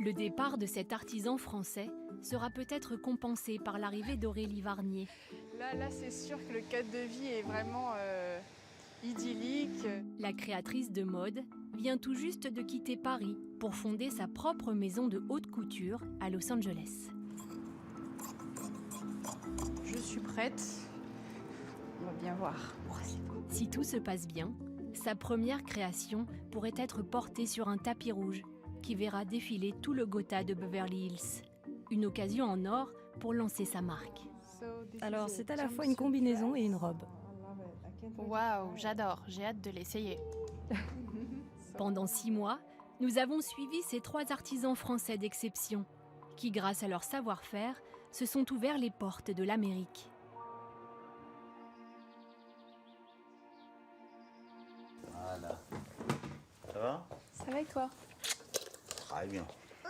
Le départ de cet artisan français sera peut-être compensé par l'arrivée d'Aurélie Varnier. Là c'est sûr que le cadre de vie est vraiment idyllique. La créatrice de mode vient tout juste de quitter Paris pour fonder sa propre maison de haute couture à Los Angeles. Je suis prête. On va bien voir. Si tout se passe bien, sa première création pourrait être portée sur un tapis rouge qui verra défiler tout le Gotha de Beverly Hills. Une occasion en or pour lancer sa marque. Alors c'est à la fois une combinaison et une robe. Waouh, j'adore, j'ai hâte de l'essayer. Pendant 6 mois, nous avons suivi ces 3 artisans français d'exception qui, grâce à leur savoir-faire, se sont ouverts les portes de l'Amérique. Voilà. Ça va? Ça va avec toi? Très bien. Ah,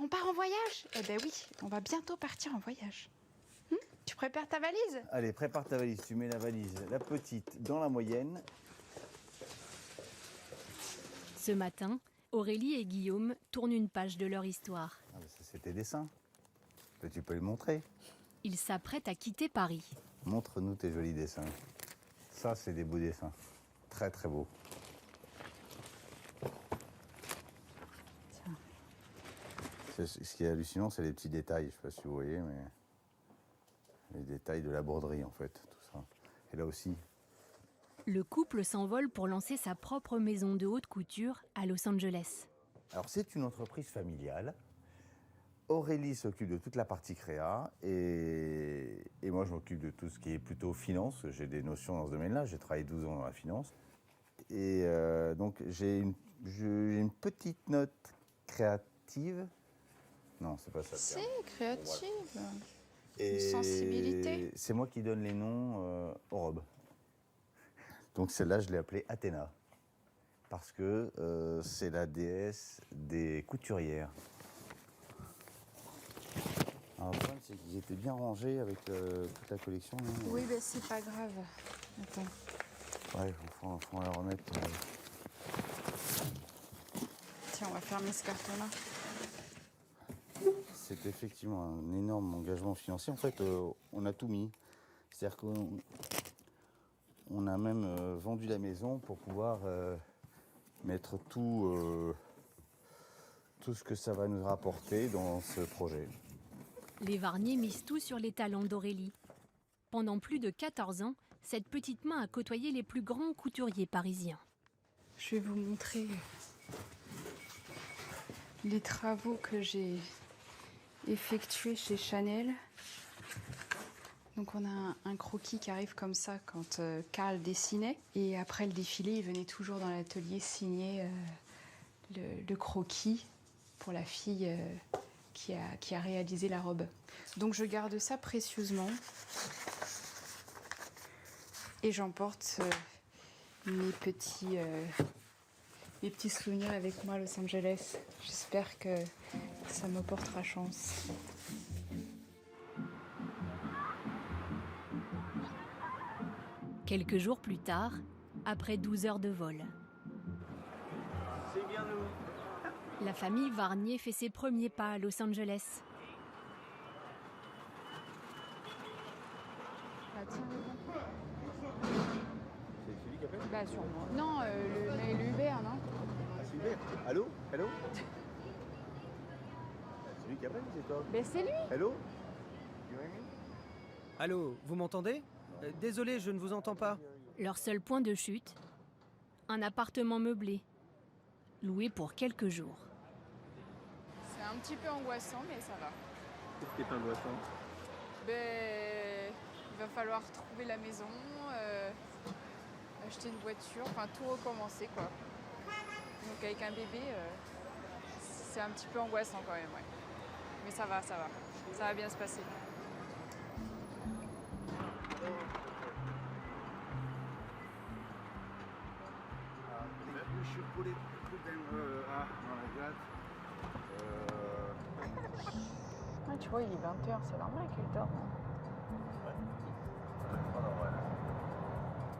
on part en voyage? Eh ben oui, on va bientôt partir en voyage. Tu prépares ta valise? Allez, prépare ta valise. Tu mets la valise, la petite, dans la moyenne. Ce matin, Aurélie et Guillaume tournent une page de leur histoire. Ah, ça, c'est tes dessins. Tu peux les montrer. Ils s'apprêtent à quitter Paris. Montre-nous tes jolis dessins. Ça, c'est des beaux dessins. Très, très beaux. Ce qui est hallucinant, c'est les petits détails. Je ne sais pas si vous voyez, mais les détails de la broderie, en fait, tout ça. Et là aussi. Le couple s'envole pour lancer sa propre maison de haute couture à Los Angeles. Alors, c'est une entreprise familiale. Aurélie s'occupe de toute la partie créa et moi, je m'occupe de tout ce qui est plutôt finance. J'ai des notions dans ce domaine-là. J'ai travaillé 12 ans dans la finance. Et donc, j'ai une petite note créative. Non, c'est pas ça. C'est créative. Et sensibilité. c'est moi qui donne les noms aux robes. Donc celle-là, je l'ai appelée Athéna. Parce que c'est la déesse des couturières. Alors, le problème, c'est qu'ils étaient bien rangés avec toute la collection. Hein. Oui, ben c'est pas grave. Attends. Ouais, faut la remettre. Tiens, on va fermer ce carton-là. C'est effectivement un énorme engagement financier. En fait, on a tout mis. C'est-à-dire qu'on a même vendu la maison pour pouvoir mettre tout ce que ça va nous rapporter dans ce projet. Les Varnier misent tout sur les talents d'Aurélie. Pendant plus de 14 ans, cette petite main a côtoyé les plus grands couturiers parisiens. Je vais vous montrer les travaux que j'ai effectués chez Chanel. Donc on a un croquis qui arrive comme ça quand Karl dessinait. Et après le défilé, il venait toujours dans l'atelier signer le croquis pour la fille qui a réalisé la robe. Donc je garde ça précieusement. Et j'emporte mes petits souvenirs avec moi à Los Angeles. J'espère que ça me portera chance. Quelques jours plus tard, après 12 heures de vol, C'est bien nous. la famille Varnier fait ses premiers pas à Los Angeles. Bah, tiens, C'est celui qui appelle? bah sûrement. Non, le Uber, non? Ah, c'est Hubert. Allô? Hello? C'est lui qui appelle, c'est toi? Ben c'est lui. Hello? Allô, vous m'entendez? Désolé, je ne vous entends pas. Leur seul point de chute, un appartement meublé, loué pour quelques jours. C'est un petit peu angoissant, mais ça va. Qu'est-ce qui est angoissant? Ben, il va falloir trouver la maison, acheter une voiture, enfin tout recommencer quoi. Donc avec un bébé, c'est un petit peu angoissant quand même, ouais. Mais ça va bien se passer. Ah, tu vois, il est 20h, c'est normal qu'il dorme.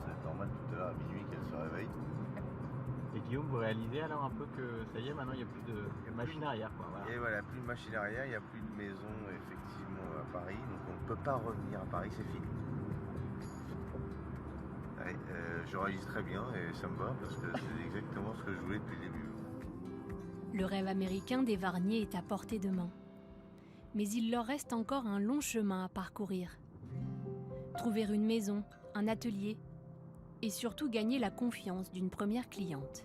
C'est normal tout à l'heure à minuit qu'elle se réveille. Et Et Guillaume, vous réalisez alors un peu que ça y est, maintenant il n'y a plus de machine arrière, quoi. Voilà. Et voilà, plus de machine arrière, il n'y a plus de maison effectivement à Paris, donc on ne peut pas revenir à Paris, c'est fini. Ouais, je réalise très bien et ça me va parce que c'est exactement ce que je voulais depuis le début. Le rêve américain des Varnier est à portée de main. Mais il leur reste encore un long chemin à parcourir. Trouver une maison, un atelier et surtout gagner la confiance d'une première cliente.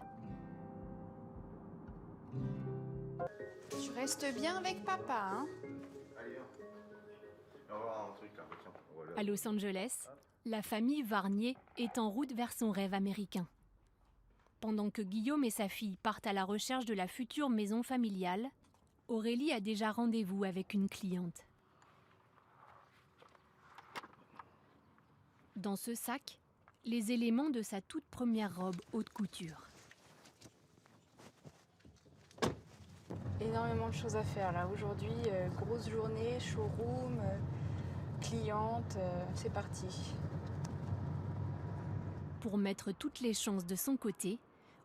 Tu restes bien avec papa, hein? Allez, on va voir un truc là. Tiens, voilà. À Los Angeles, la famille Varnier est en route vers son rêve américain. Pendant que Guillaume et sa fille partent à la recherche de la future maison familiale, Aurélie a déjà rendez-vous avec une cliente. Dans ce sac, les éléments de sa toute première robe haute couture. Énormément de choses à faire là. Aujourd'hui, grosse journée, showroom, cliente, c'est parti. Pour mettre toutes les chances de son côté,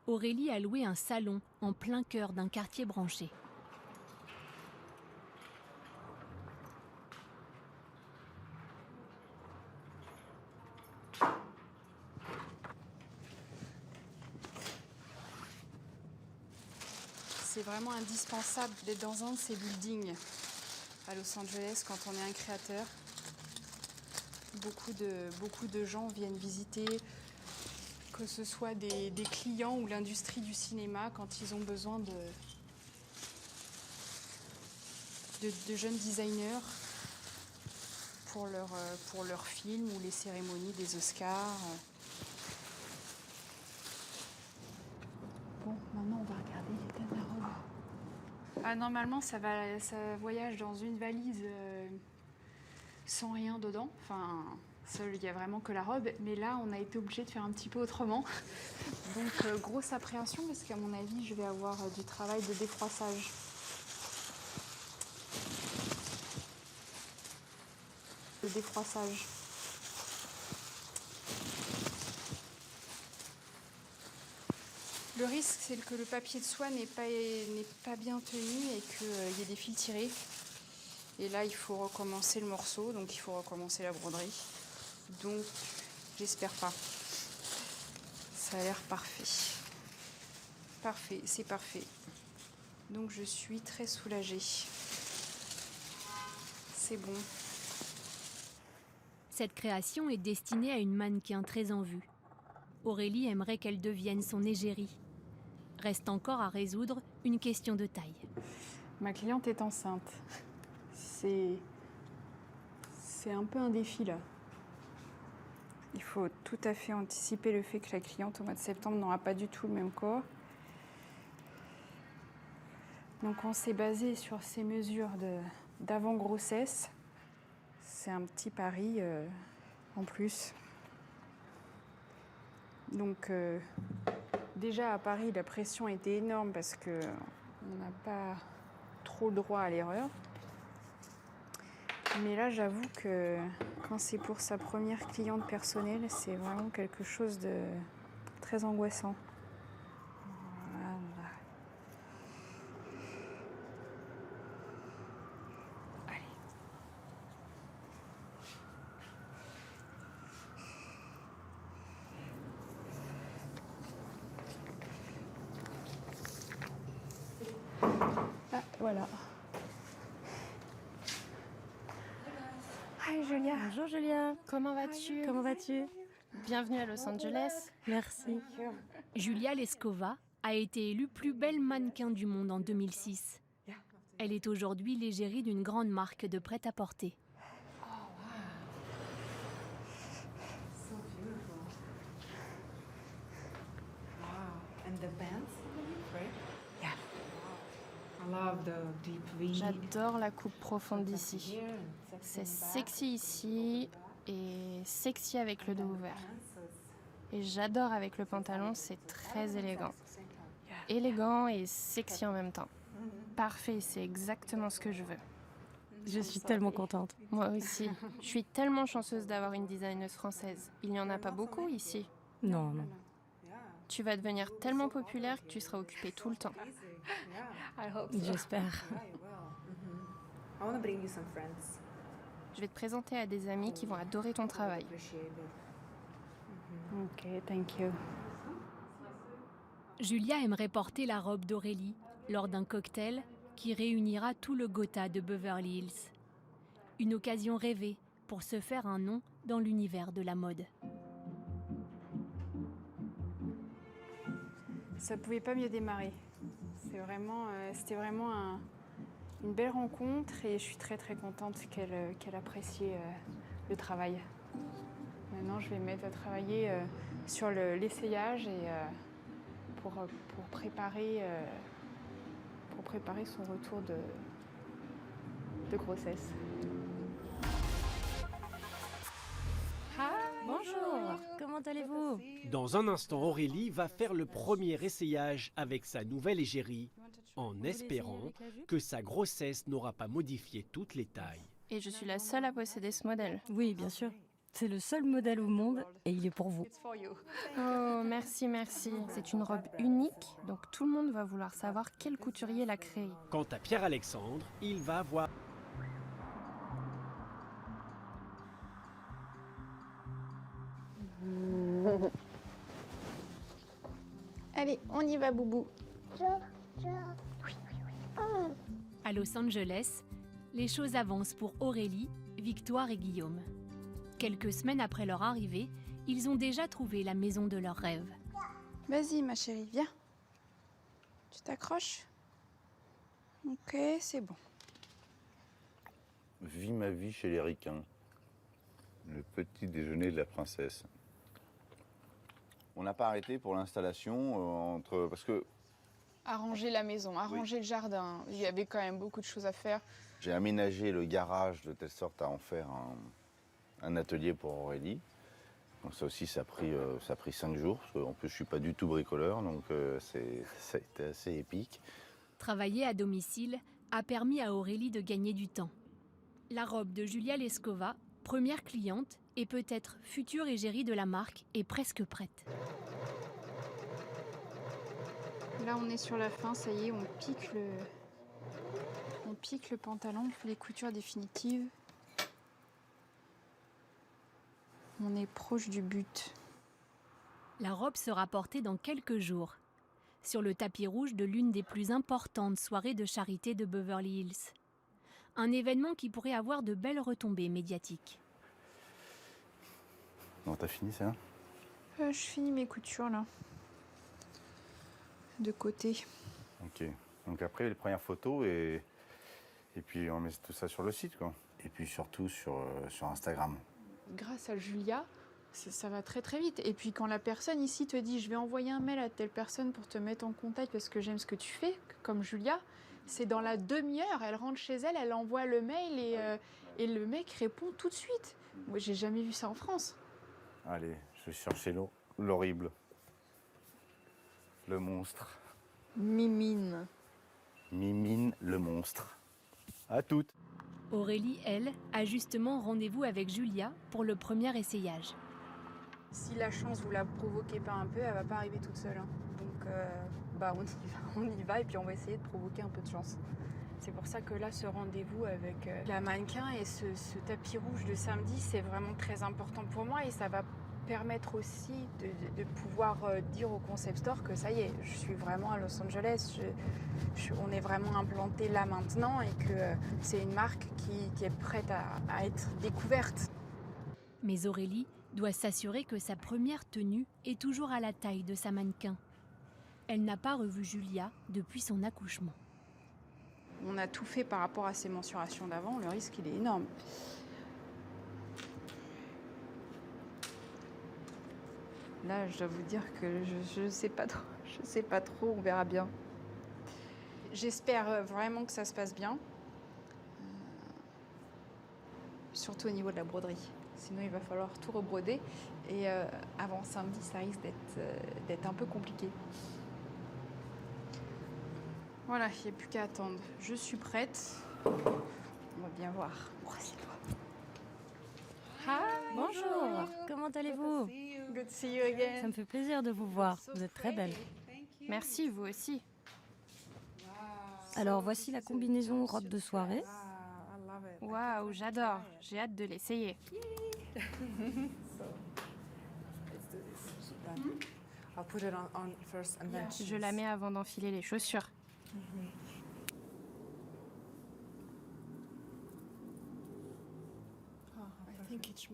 Aurélie a loué un salon en plein cœur d'un quartier branché. C'est vraiment indispensable d'être dans un de ces buildings à Los Angeles quand on est un créateur. Beaucoup de gens viennent visiter, que ce soit des clients ou l'industrie du cinéma, quand ils ont besoin de jeunes designers pour leurs films ou les cérémonies des Oscars. Bon, maintenant on va regarder l'état de la robe. Ah, normalement ça voyage dans une valise sans rien dedans. Enfin, seul, il y a vraiment que la robe. Mais là, on a été obligé de faire un petit peu autrement. Donc, grosse appréhension parce qu'à mon avis, je vais avoir du travail de défroissage. Le risque, c'est que le papier de soie n'est pas bien tenu et qu'il y ait des fils tirés. Et là, il faut recommencer le morceau, donc il faut recommencer la broderie. Donc, j'espère pas. Ça a l'air parfait. Parfait, c'est parfait. Donc, je suis très soulagée. C'est bon. Cette création est destinée à une mannequin très en vue. Aurélie aimerait qu'elle devienne son égérie. Reste encore à résoudre une question de taille. Ma cliente est enceinte. C'est un peu un défi là. Il faut tout à fait anticiper le fait que la cliente au mois de septembre n'aura pas du tout le même corps. Donc on s'est basé sur ces mesures d'avant-grossesse. C'est un petit pari en plus. Donc déjà à Paris, la pression était énorme parce qu'on n'a pas trop le droit à l'erreur. Mais là, j'avoue que quand c'est pour sa première cliente personnelle, c'est vraiment quelque chose de très angoissant. Voilà. Allez. Ah, voilà. Hi Julia. Bonjour Julia. Comment vas-tu? Comment vas-tu? Bienvenue à Los Angeles. Merci. Julia Leskova a été élue plus belle mannequin du monde en 2006. Elle est aujourd'hui l'égérie d'une grande marque de prêt-à-porter. J'adore la coupe profonde d'ici. C'est sexy ici et sexy avec le dos ouvert. Et j'adore avec le pantalon, c'est très élégant. Élégant et sexy en même temps. Parfait, c'est exactement ce que je veux. Je suis tellement contente. Moi aussi. Je suis tellement chanceuse d'avoir une designeuse française. Il n'y en a pas beaucoup ici. Non, non. Tu vas devenir tellement populaire que tu seras occupée tout le temps. J'espère. Je vais te présenter à des amis qui vont adorer ton travail. Ok, thank you. Julia aimerait porter la robe d'Aurélie lors d'un cocktail qui réunira tout le Gotha de Beverly Hills. Une occasion rêvée pour se faire un nom dans l'univers de la mode. Ça pouvait pas mieux démarrer. C'était vraiment une belle rencontre et je suis très très contente qu'elle apprécie le travail. Maintenant, je vais me mettre à travailler sur l'essayage et pour préparer son retour de grossesse. Bonjour, comment allez-vous? Dans un instant, Aurélie va faire le premier essayage avec sa nouvelle égérie, en espérant que sa grossesse n'aura pas modifié toutes les tailles. Et je suis la seule à posséder ce modèle. Oui, bien sûr. C'est le seul modèle au monde et il est pour vous. Oh, merci, merci. C'est une robe unique, donc tout le monde va vouloir savoir quel couturier l'a créée. Quant à Pierre-Alexandre, il va voir... Allez, on y va, Boubou. À Los Angeles, les choses avancent pour Aurélie, Victoire et Guillaume. Quelques semaines après leur arrivée, ils ont déjà trouvé la maison de leurs rêves. Vas-y, ma chérie, viens. Tu t'accroches? Ok, c'est bon. Vis ma vie chez les ricains. Le petit déjeuner de la princesse. On n'a pas arrêté pour l'installation parce que Arranger la maison, arranger le jardin. Il y avait quand même beaucoup de choses à faire. j'ai aménagé le garage de telle sorte à en faire un atelier pour Aurélie. Donc ça aussi, ça a pris 5 jours. Parce qu'en plus, je suis pas du tout bricoleur, donc ça a été assez épique. Travailler à domicile a permis à Aurélie de gagner du temps. La robe de Julia Lescova, première cliente et peut-être future égérie de la marque, est presque prête. Là, on est sur la fin, ça y est, on pique le pantalon, on fait les coutures définitives. On est proche du but. La robe sera portée dans quelques jours, sur le tapis rouge de l'une des plus importantes soirées de charité de Beverly Hills. Un événement qui pourrait avoir de belles retombées médiatiques. Non, t'as fini ça? Je finis mes coutures, là. De côté. Ok. Donc après, les premières photos et puis on met tout ça sur le site, quoi. Et puis surtout sur Instagram. Grâce à Julia, ça va très très vite. Et puis quand la personne ici te dit « je vais envoyer un mail à telle personne pour te mettre en contact parce que j'aime ce que tu fais », comme Julia, c'est dans la demi-heure, elle rentre chez elle, elle envoie le mail et le mec répond tout de suite. Moi, j'ai jamais vu ça en France. Allez, je vais chercher l'horrible. Le monstre. Mimine. Mimine le monstre. À toutes. Aurélie, elle, a justement rendez-vous avec Julia pour le premier essayage. Si la chance vous la provoquez pas un peu, elle va pas arriver toute seule. Hein. Donc on y va et puis on va essayer de provoquer un peu de chance. C'est pour ça que là, ce rendez-vous avec la mannequin et ce tapis rouge de samedi, c'est vraiment très important pour moi et ça va permettre aussi de pouvoir dire au concept store que ça y est, je suis vraiment à Los Angeles, on est vraiment implanté là maintenant et que c'est une marque qui est prête à être découverte. Mais Aurélie doit s'assurer que sa première tenue est toujours à la taille de sa mannequin. Elle n'a pas revu Julia depuis son accouchement. On a tout fait par rapport à ces mensurations d'avant, le risque il est énorme. Là, je dois vous dire que je sais pas trop, on verra bien. J'espère vraiment que ça se passe bien. Surtout au niveau de la broderie. Sinon, il va falloir tout rebroder. Et avant samedi, ça risque d'être un peu compliqué. Voilà, il n'y a plus qu'à attendre. Je suis prête. On va bien voir. Croisez-moi. Bonjour, comment allez-vous? Ça me fait plaisir de vous voir. Vous êtes très belle. Merci, vous aussi. Alors voici la combinaison robe de soirée. Waouh, j'adore. J'ai hâte de l'essayer. Je la mets avant d'enfiler les chaussures.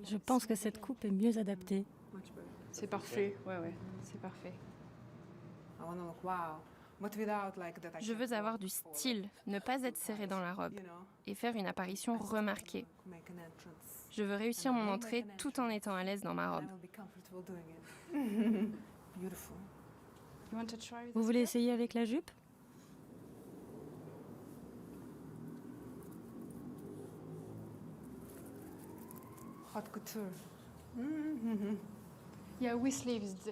Je pense que cette coupe est mieux adaptée. C'est parfait, ouais, c'est parfait. Je veux avoir du style, ne pas être serrée dans la robe et faire une apparition remarquée. Je veux réussir mon entrée tout en étant à l'aise dans ma robe. Vous voulez essayer avec la jupe?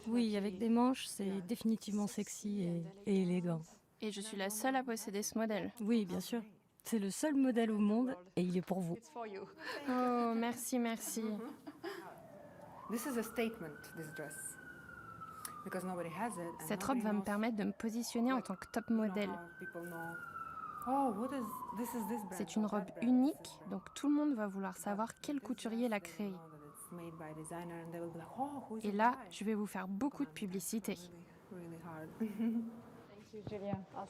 Oui, avec des manches, c'est définitivement sexy et élégant. Et je suis la seule à posséder ce modèle. Oui, bien sûr. C'est le seul modèle au monde et il est pour vous. Oh, merci, merci. Cette robe va me permettre de me positionner en tant que top modèle. C'est une robe unique, donc tout le monde va vouloir savoir quel couturier l'a créée. Et là, je vais vous faire beaucoup de publicité.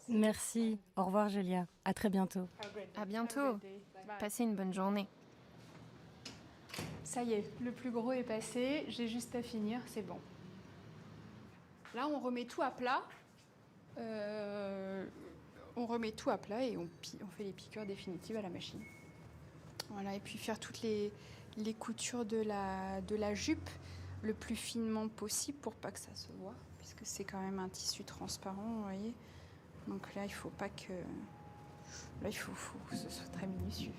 Merci. Au revoir, Julia. À très bientôt. À bientôt. Passez une bonne journée. Ça y est, le plus gros est passé, j'ai juste à finir, c'est bon. Là, on remet tout à plat. On remet tout à plat et on fait les piqûres définitives à la machine. Voilà, et puis faire toutes les coutures de la jupe le plus finement possible pour pas que ça se voit, puisque c'est quand même un tissu transparent, vous voyez. Donc là, il faut pas que... Là, il faut que ce soit très minutieux.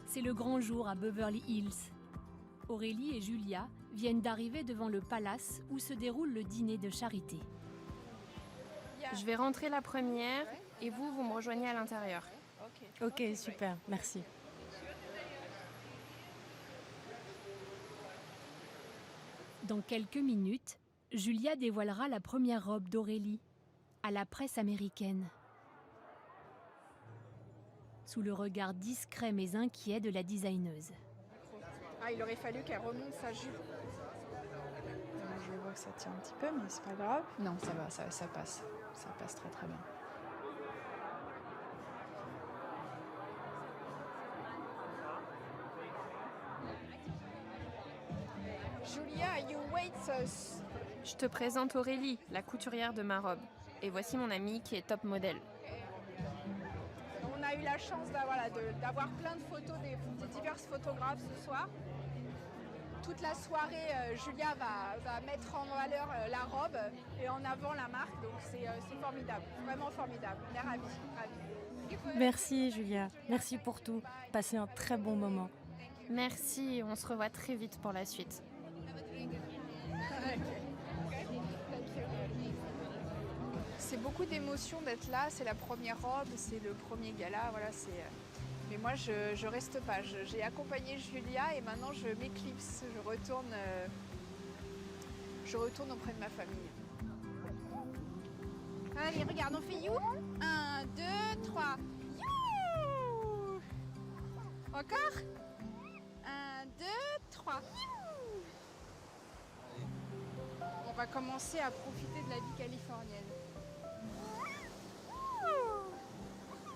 C'est le grand jour à Beverly Hills. Aurélie et Julia viennent d'arriver devant le palace où se déroule le dîner de charité. Je vais rentrer la première et vous me rejoignez à l'intérieur. Ok, super. Merci. Dans quelques minutes, Julia dévoilera la première robe d'Aurélie à la presse américaine. Sous le regard discret mais inquiet de la designeuse. Ah, il aurait fallu qu'elle remonte sa jupe. Je vois que ça tient un petit peu, mais c'est pas grave. Non, ça va, ça passe. Ça passe très très bien. Julia, you wait us. Je te présente Aurélie, la couturière de ma robe. Et voici mon amie qui est top modèle. On a eu la chance d'avoir plein de photos des diverses photographes ce soir. Toute la soirée, Julia va mettre en valeur la robe et en avant la marque. Donc c'est formidable, vraiment formidable. On est ravis. Merci, Julia. Merci pour tout. Passez un très bon moment. Merci, on se revoit très vite pour la suite. C'est beaucoup d'émotions d'être là, c'est la première robe, c'est le premier gala, voilà, mais moi je reste pas, j'ai accompagné Julia et maintenant je m'éclipse, je retourne auprès de ma famille. Allez, regarde, on fait you. 1, 2, 3. You. Encore 1, 2, 3. On va commencer à profiter de la vie californienne.